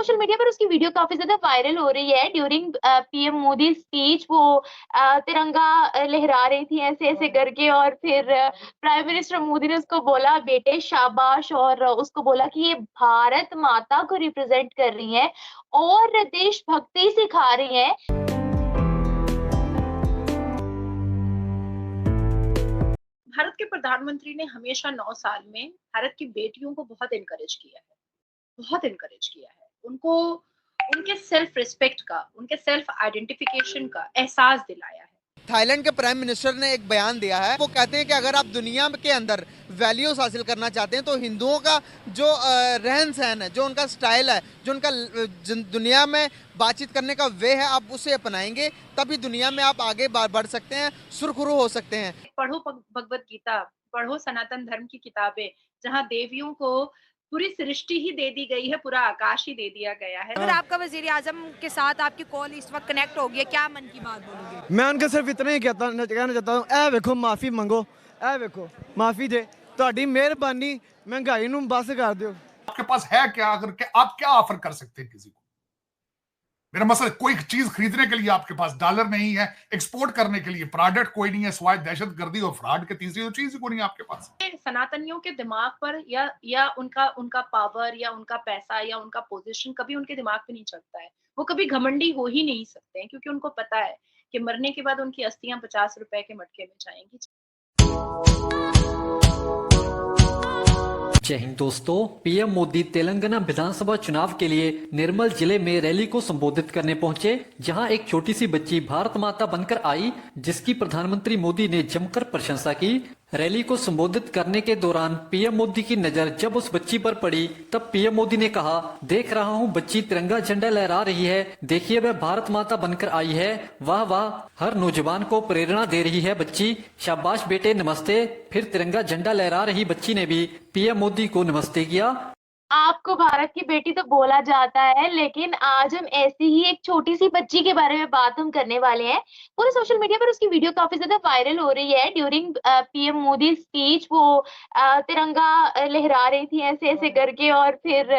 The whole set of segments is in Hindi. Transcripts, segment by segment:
सोशल मीडिया पर उसकी वीडियो काफ़ी ज़्यादा वायरल हो रही है। ड्यूरिंग पीएम मोदी स्पीच वो तिरंगा लहरा रही थी ऐसे-ऐसे करके और फिर प्राइम मिनिस्टर मोदी ने उसको बोला बेटे शाबाश और उसको बोला कि ये भारत माता को रिप्रेज़ेंट कर रही हैं और देशभक्ति सिखा रही हैं। भारत के प्रधानमंत्री ने हमेशा 9 साल में भारत की बेटियों को बहुत एनकरेज किया है, बहुत एनकरेज किया है। उनको उनके सेल्फ रिस्पेक्ट का, उनके सेल्फ आइडेंटिफिकेशन का एहसास दिलाया है। थाईलैंड के प्राइम मिनिस्टर ने एक बयान दिया है। वो कहते हैं कि अगर आप दुनिया के अंदर वैल्यूज हासिल करना चाहते हैं तो हिंदुओं का जो रहन सहन है, जो उनका स्टाइल है, जो उनका दुनिया में बातचीत करने का वे है, आप उसे अपनाएंगे तभी दुनिया में आप आगे बढ़ सकते हैं, सुरखुरू हो सकते हैं। पढ़ो भगवत गीता, पढ़ो सनातन धर्म की किताबें, जहाँ देवियों को पूरी सृष्टि ही दे दी गई है, पूरा आकाश ही दे दिया गया है। अगर आपका वज़ीर आज़म के साथ आपकी कॉल इस वक्त कनेक्ट हो गई है, क्या मन की बात बोलोगे? मैं उनके सिर्फ इतना ही कहना चाहता हूँ, ए वेखो माफ़ी मंगो, ए वेखो माफ़ी दे, ਤੁਹਾਡੀ ਮਿਹਰਬਾਨੀ महंगाई ਨੂੰ बस कर दियो। आपके पास है क्या, अगर आप क्या ऑफर कर सकते हैं किसी को? मेरा मसला, कोई चीज खरीदने के लिए आपके पास डॉलर नहीं है, एक्सपोर्ट करने के लिए प्रोडक्ट कोई नहीं है, सिवाय दहशतगर्दी और फ्रॉड के तीसरी चीज कोई नहीं है आपके पास। सनातनियों के दिमाग पर या उनका पावर या उनका पैसा या उनका पोजीशन कभी उनके दिमाग पे नहीं चढ़ता है। वो कभी घमंडी हो ही नहीं सकते हैं, क्योंकि उनको पता है कि मरने के बाद उनकी अस्थियां 50 रुपए के मटके में जाएंगी। जय हिंद दोस्तों, पीएम मोदी तेलंगाना विधानसभा चुनाव के लिए निर्मल जिले में रैली को संबोधित करने पहुंचे, जहां एक छोटी सी बच्ची भारत माता बनकर आई, जिसकी प्रधानमंत्री मोदी ने जमकर प्रशंसा की। रैली को संबोधित करने के दौरान पीएम मोदी की नजर जब उस बच्ची पर पड़ी, तब पीएम मोदी ने कहा, देख रहा हूं बच्ची तिरंगा झंडा लहरा रही है, देखिए वह भारत माता बनकर आई है, वाह वाह, हर नौजवान को प्रेरणा दे रही है बच्ची, शाबाश बेटे नमस्ते। फिर तिरंगा झंडा लहरा रही बच्ची ने भी पीएम मोदी को नमस्ते किया। आपको भारत की बेटी तो बोला जाता है, लेकिन आज हम ऐसी ही एक छोटी सी बच्ची के बारे में बात हम करने वाले हैं। पूरे सोशल मीडिया पर उसकी वीडियो काफ़ी ज़्यादा वायरल हो रही है। ड्यूरिंग पीएम मोदी स्पीच वो तिरंगा लहरा रही थी ऐसे-ऐसे करके और फिर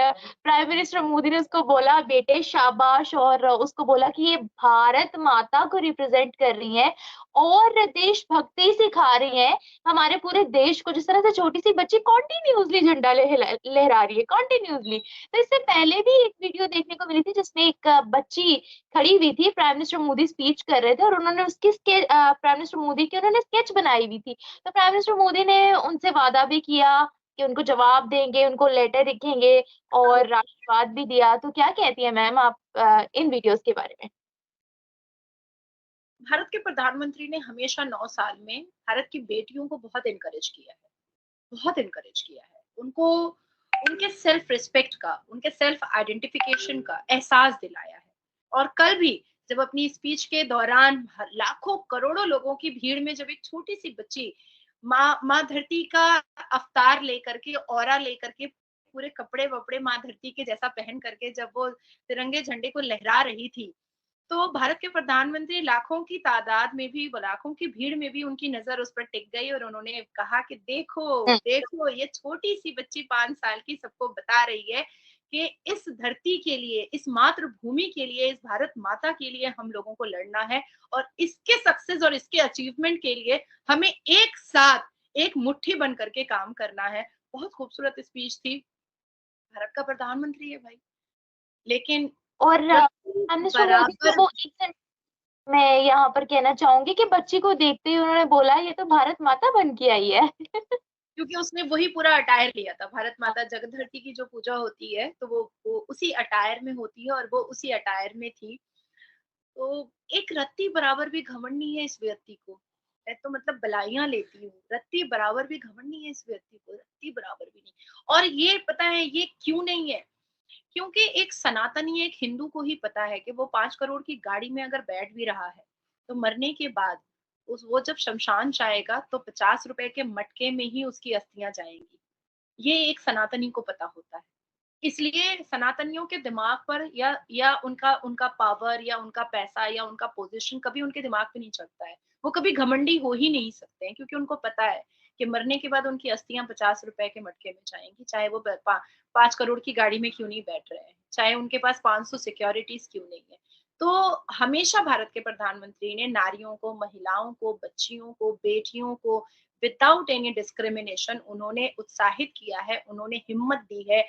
प्राइम मिनिस्टर मोदी ने उसको बोला बेटे शाबाश और उसको बोला कि ये भारत माता को रिप्रेज़ेंट कर रही हैं और देशभक्ति सिखा रही हैं हमारे पूरे देश को। जिस तरह से छोटी सी बच्ची कंटिन्यूअसली झंडा लहरा रही है कंटिन्यूअसली। तो इससे पहले भी एक वीडियो देखने को मिली थी जिसमें एक बच्ची खड़ी हुई थी, प्राइम मिनिस्टर मोदी स्पीच कर रहे थे और उन्होंने उसकी प्राइम मिनिस्टर मोदी की उन्होंने स्केच बनाई हुई थी। तो प्राइम मिनिस्टर मोदी ने उनसे वादा भी किया कि उनको जवाब देंगे, उनको लेटर लिखेंगे और आशीर्वाद भी दिया। तो क्या कहती हैं मैम आप इन वीडियोस के बारे में? भारत के प्रधानमंत्री ने हमेशा 9 साल में भारत की बेटियों को बहुत एनकरेज किया है, बहुत एनकरेज किया है। उनको उनके सेल्फ रिस्पेक्ट का, उनके सेल्फ आइडेंटिफिकेशन का एहसास दिलाया है। और कल भी जब अपनी स्पीच के दौरान लाखों करोड़ों लोगों की भीड़ में जब एक छोटी सी बच्ची माँ धरती का अवतार लेकर के, ऑरा लेकर के, पूरे कपड़े वपड़े माँ धरती के जैसा पहन करके जब वो तिरंगे झंडे को लहरा रही थी, तो भारत के प्रधानमंत्री लाखों की तादाद में भी, लाखों की भीड़ में भी उनकी नजर उस पर टिक गई और उन्होंने कहा कि देखो हुँ। देखो, ये छोटी सी बच्ची 5 साल की सबको बता रही है कि इस धरती के लिए, इस मातृभूमि के लिए, इस भारत माता के लिए हम लोगों को लड़ना है और इसके सक्सेस और इसके अचीवमेंट के लिए हमें एक साथ एक मुट्ठी बन करके काम करना है। बहुत खूबसूरत स्पीच थी। भारत का प्रधानमंत्री है भाई, लेकिन और रत्ती प्राइम मिनिस्टर मोदी को बराबर वो एक मैं यहाँ पर कहना चाहूँगी कि बच्ची को देखते ही उन्होंने बोला ये तो भारत माता बन के आई है। क्योंकि उसने वही पूरा अटायर लिया था। भारत माता जगत-धरती की जो पूजा होती है, तो वो उसी अटायर में होती है और वो उसी अटायर में थी। तो एक रत्ती बराबर भी घमंड नहीं है इस व्यक्ति को। मैं तो मतलब बलाइयाँ लेती हूँ। रत्ती बराबर भी घमंड नहीं है इस व्यक्ति को, रत्ती बराबर भी नहीं। और ये पता है ये क्यों नहीं है? क्योंकि एक सनातनी, एक हिंदू को ही पता है कि वो 5 करोड़ की गाड़ी में अगर बैठ भी रहा है, तो मरने के बाद वो जब शमशान जाएगा तो 50 रुपए के मटके में ही उसकी अस्थियां जाएंगी। ये एक सनातनी को पता होता है। इसलिए सनातनियों के दिमाग पर या उनका उनका पावर या उनका पैसा या उनका पोजीशन कभी उनके दिमाग पे नहीं चढ़ता है। वो कभी घमंडी हो ही नहीं सकते हैं, क्योंकि उनको पता है कि मरने के बाद उनकी अस्थियां 50 रुपए के मटके में जाएंगी, चाहे वो 5 करोड़ की गाड़ी में क्यों नहीं बैठ रहे हैं, चाहे उनके पास 500 सिक्योरिटीज क्यों नहीं है। तो हमेशा भारत के प्रधानमंत्री ने नारियों को, महिलाओं को, बच्चियों को, बेटियों को विदाउट एनी डिस्क्रिमिनेशन उन्होंने उत्साहित किया है, उन्होंने हिम्मत दी है,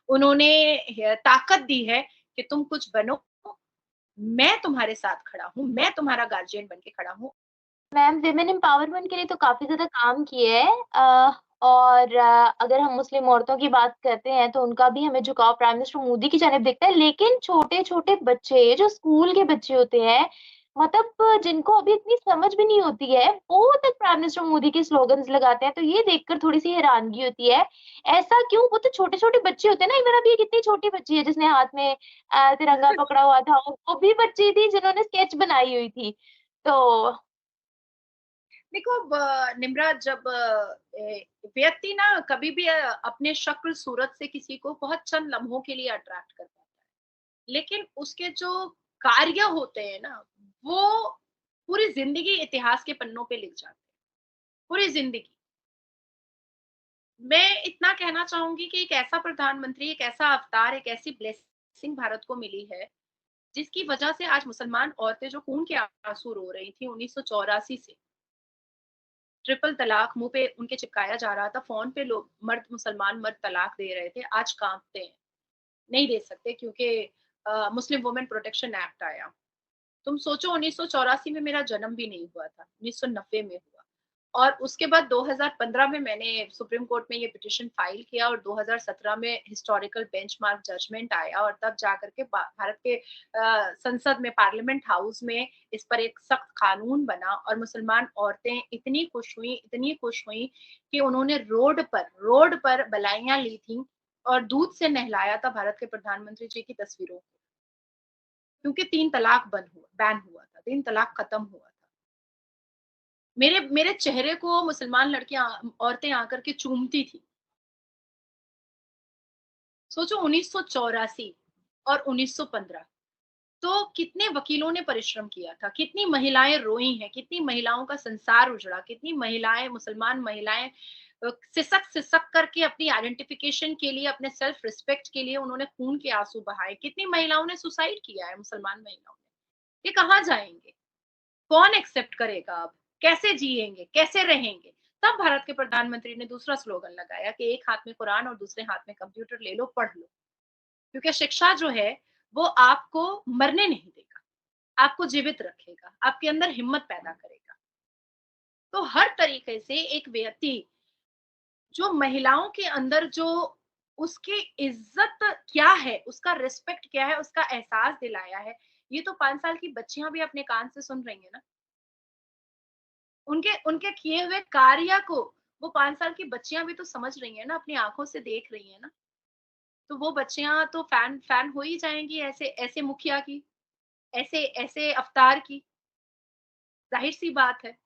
उन्होंने ताकत दी है कि तुम कुछ बनो, मैं तुम्हारे साथ खड़ा हूँ, मैं तुम्हारा गार्जियन बन के खड़ा हूँ। मैम विमेन एम्पावरमेंट के लिए तो काफ़ी ज़्यादा काम किए हैं और अगर हम मुस्लिम औरतों की बात करते हैं तो उनका भी हमें झुकाव प्राइम मिनिस्टर मोदी की जानिब दिखता है। लेकिन छोटे-छोटे बच्चे जो स्कूल के बच्चे होते हैं, मतलब जिनको अभी इतनी समझ भी नहीं होती है, वो तक प्राइम मिनिस्टर मोदी के स्लोगन्स लगाते हैं, तो ये देखकर थोड़ी-सी हैरानगी होती है। ऐसा क्यों? वो तो छोटे-छोटे बच्चे होते हैं ना, इवन अभी एक इतनी छोटी बच्ची है जिसने हाथ में तिरंगा पकड़ा हुआ था, वो भी बच्ची थी जिन्होंने स्केच बनाई हुई थी। तो देखो निम्रा, जब व्यक्ति ना कभी भी अपने शक्ल सूरत से किसी को बहुत चंद लम्हों के लिए अट्रैक्ट कर पाता है, लेकिन उसके जो कार्य होते हैं ना, वो पूरी जिंदगी इतिहास के पन्नों पे लिख जाते हैं, पूरी जिंदगी। मैं इतना कहना चाहूंगी कि एक ऐसा प्रधानमंत्री, एक ऐसा अवतार, एक ऐसी ब्लेसिंग भारत को मिली है जिसकी वजह से आज मुसलमान औरतें जो खून के आंसू रो रही थी 1984 से, ट्रिपल तलाक मुंह पे उनके चिपकाया जा रहा था, फोन पे लोग मुसलमान मर्द तलाक दे रहे थे, आज कांपते हैं, नहीं दे सकते क्योंकि मुस्लिम वुमेन प्रोटेक्शन एक्ट आया। तुम सोचो 1984 में मेरा जन्म भी नहीं हुआ था, 1990 में हुआ, और उसके बाद 2015 में मैंने सुप्रीम कोर्ट में ये पिटीशन फाइल किया और 2017 में हिस्टोरिकल बेंचमार्क जजमेंट आया और तब जाकर के भारत के संसद में, पार्लियामेंट हाउस में इस पर एक सख्त कानून बना और मुसलमान औरतें इतनी खुश हुई कि उन्होंने रोड पर बलाइयां ली थी और दूध से नहलाया था भारत के प्रधानमंत्री जी की तस्वीरों को, क्योंकि 3 तलाक बैन हुआ था, 3 तलाक खत्म हुआ था। मेरे मेरे चेहरे को मुसलमान लड़कियां, औरतें आकर के चूमती थी। सोचो 1984 और 1915, तो कितने वकीलों ने परिश्रम किया था, कितनी महिलाएं रोई हैं, कितनी महिलाओं का संसार उजड़ा, कितनी महिलाएं, मुसलमान महिलाएं सिसक सिसक करके अपनी आइडेंटिफिकेशन के लिए, अपने सेल्फ रिस्पेक्ट के लिए उन्होंने खून के आंसू बहाए। कितनी महिलाओं ने सुसाइड किया है, मुसलमान महिलाओं ने। ये कहाँ जाएंगे? कौन एक्सेप्ट करेगा अब? कैसे जिएंगे, कैसे रहेंगे? तब भारत के प्रधानमंत्री ने दूसरा स्लोगन लगाया कि एक हाथ में कुरान और दूसरे हाथ में कंप्यूटर ले लो, पढ़ लो, क्योंकि शिक्षा जो है वो आपको मरने नहीं देगा, आपको जीवित रखेगा, आपके अंदर हिम्मत पैदा करेगा। तो हर तरीके से एक व्यक्ति जो महिलाओं के अंदर जो उसकी इज्जत क्या है, उसका रिस्पेक्ट क्या है, उसका एहसास दिलाया है, ये तो 5 साल की बच्चियां भी अपने कान से सुन रही है ना। उनके उनके किए हुए कार्य को वो 5 साल की बच्चियां भी तो समझ रही हैं ना, अपनी आंखों से देख रही हैं ना। तो वो बच्चियां तो फैन फैन हो ही जाएंगी ऐसे ऐसे मुखिया की, ऐसे ऐसे अवतार की, जाहिर सी बात है।